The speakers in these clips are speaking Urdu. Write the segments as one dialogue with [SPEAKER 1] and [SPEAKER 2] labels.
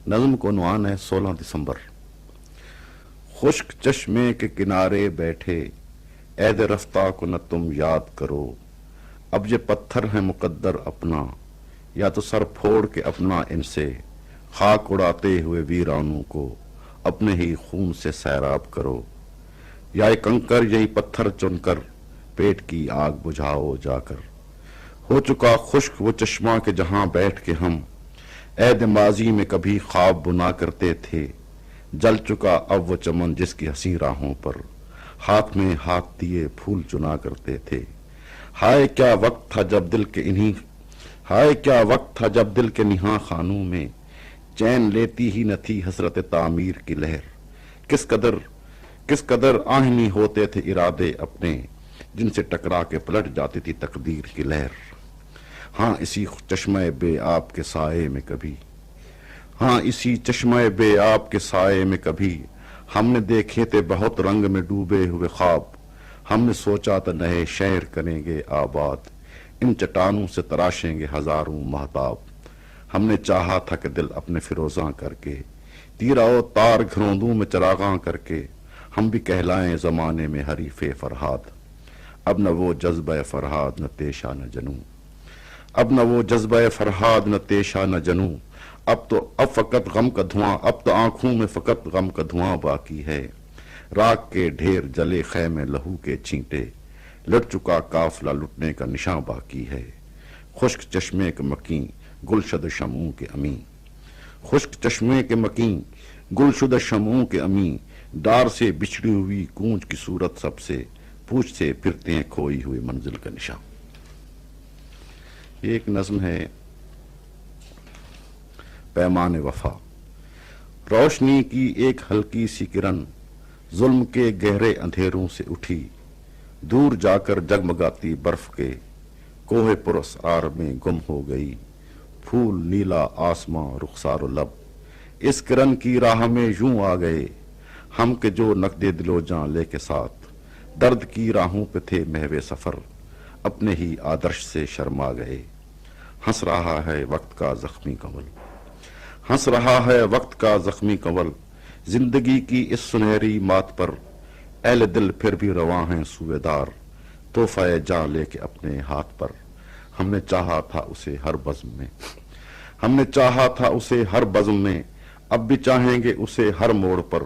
[SPEAKER 1] نظم کو عنوان ہے 16 دسمبر۔ خشک چشمے کے کنارے بیٹھے عہد رفتہ کو نہ تم یاد کرو، اب یہ پتھر ہے مقدر اپنا، یا تو سر پھوڑ کے اپنا ان سے خاک اڑاتے ہوئے ویرانوں کو اپنے ہی خون سے سیراب کرو، یا ایک کنکر یہی پتھر چن کر پیٹ کی آگ بجھاؤ جا کر۔ ہو چکا خشک وہ چشمہ کہ جہاں بیٹھ کے ہم عہد ماضی میں کبھی خواب بنا کرتے تھے، جل چکا اب وہ چمن جس کی حسین راہوں پر ہاتھ میں ہاتھ دیے پھول چنا کرتے تھے۔ ہائے کیا وقت تھا جب دل کے نہاں خانوں میں چین لیتی ہی نہ تھی حسرت تعمیر کی لہر، کس قدر آہنی ہوتے تھے ارادے اپنے جن سے ٹکرا کے پلٹ جاتی تھی تقدیر کی لہر۔ ہاں اسی چشمہ بے آب کے سائے میں کبھی ہم نے دیکھے تھے بہت رنگ میں ڈوبے ہوئے خواب، ہم نے سوچا تھا نئے شہر کریں گے آباد، ان چٹانوں سے تراشیں گے ہزاروں مہتاب۔ ہم نے چاہا تھا کہ دل اپنے فروزاں کر کے تیرا و تار گھروندوں میں چراغاں کر کے ہم بھی کہلائیں زمانے میں حریف فرہاد۔ اب نہ وہ جذبہ فرہاد نہ تیشا نہ جنوں، اب فقط غم کا دھواں، اب تو آنکھوں میں فقط غم کا دھواں باقی ہے۔ راکھ کے ڈھیر جلے خیمے لہو کے چھینٹے، لٹ چکا قافلہ لٹنے کا نشاں باقی ہے۔ خشک چشمے کے مکیں گلشد شمعوں کے امیں، ڈار سے بچھڑی ہوئی کونج کی صورت سب سے، پوچھ سے پھرتے ہیں کھوئی ہوئی منزل کا نشاں۔ یہ ایک نظم ہے پیمان وفا۔ روشنی کی ایک ہلکی سی کرن ظلم کے گہرے اندھیروں سے اٹھی، دور جا کر جگمگاتی برف کے کوہ پراسرار میں گم ہو گئی۔ پھول نیلا آسماں رخسار و لب اس کرن کی راہ میں یوں آ گئے، ہم کہ جو نقد دل و جاں لے کے ساتھ درد کی راہوں پہ تھے محو سفر، اپنے ہی آدرش سے شرما گئے۔ ہنس رہا ہے وقت کا زخمی کنول، زندگی کی اس سنہری مات پر اہل دل پھر بھی رواں ہیں سوئے دار، تحفہ جاں لے کے اپنے ہاتھ پر۔ ہم نے چاہا تھا اسے ہر بزم میں، اب بھی چاہیں گے اسے ہر موڑ پر،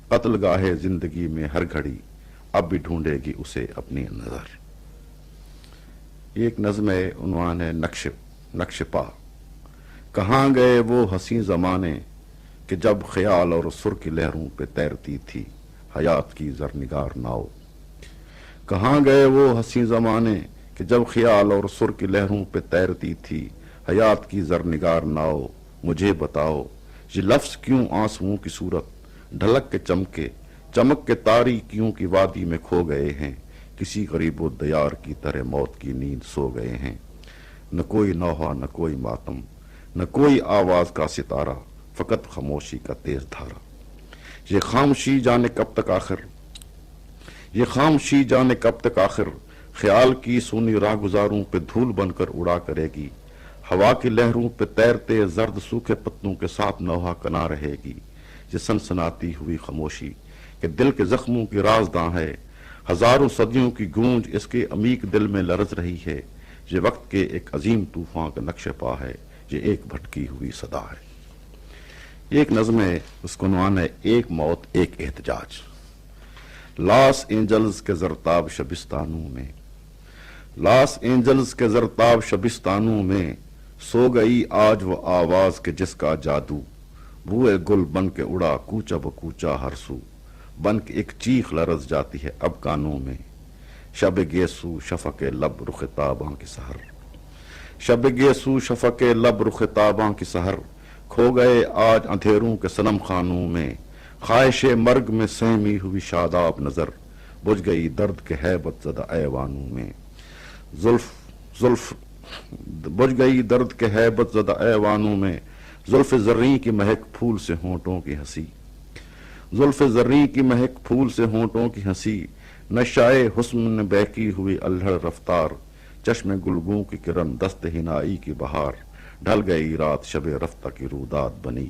[SPEAKER 1] قتل گاہ زندگی میں ہر گھڑی اب بھی ڈھونڈے گی اسے اپنی نظر۔ یہ ایک نظم ہے، عنوان ہے نقش پا۔ کہاں گئے وہ حسین زمانے کہ جب خیال اور سر کی لہروں پہ تیرتی تھی حیات کی زرنگار ناؤ۔ کہاں گئے وہ حسین زمانے کہ جب خیال اور سر کی لہروں پہ تیرتی تھی حیات کی زرنگار ناؤ۔ مجھے بتاؤ یہ لفظ کیوں آنسوؤں کی صورت ڈھلک کے چمک کے تاریکیوں کی وادی میں کھو گئے ہیں، کسی غریب و دیار کی طرح موت کی نیند سو گئے ہیں۔ نہ کوئی نوحہ نہ کوئی ماتم، نہ کوئی آواز کا ستارہ، فقط خاموشی کا تیز دھارا۔ یہ خاموشی جانے کب تک آخر خیال کی سونی راہ گزاروں پہ دھول بن کر اڑا کرے گی، ہوا کی لہروں پہ تیرتے زرد سوکھے پتوں کے ساتھ نوحہ کنا رہے گی۔ یہ سنسناتی ہوئی خاموشی کہ دل کے زخموں کی رازداں ہے، ہزاروں صدیوں کی گونج اس کے عمیق دل میں لرز رہی ہے۔ یہ وقت کے ایک عظیم طوفان کا نقش پا ہے، یہ ایک بھٹکی ہوئی صدا ہے۔ یہ ایک نظم ہے، اس کو عنوان ہے ایک موت ایک احتجاج۔ لاس اینجلز کے زرتاب شبستانوں میں سو گئی آج وہ آواز کے جس کا جادو، بوئے گل بن کے اڑا کوچا بکوچا ہر سو، بن کے ایک چیخ لرز جاتی ہے اب کانوں میں۔ شب گیسو شفق لب رخ تاباں کی سحر، کھو گئے آج اندھیروں کے صنم خانوں میں۔ خواہش مرگ میں سہمی ہوئی شاداب نظر، بجھ گئی درد کے ہیبت زدہ ایوانوں میں۔ زلف زریں کی مہک پھول سے ہونٹوں کی ہنسی، نشائے حسن نے بہکی ہوئی الہڑ رفتار، چشم گلگوں کی کرن دست ہنائی کی بہار، ڈھل گئی رات شب رفتہ کی رودات بنی۔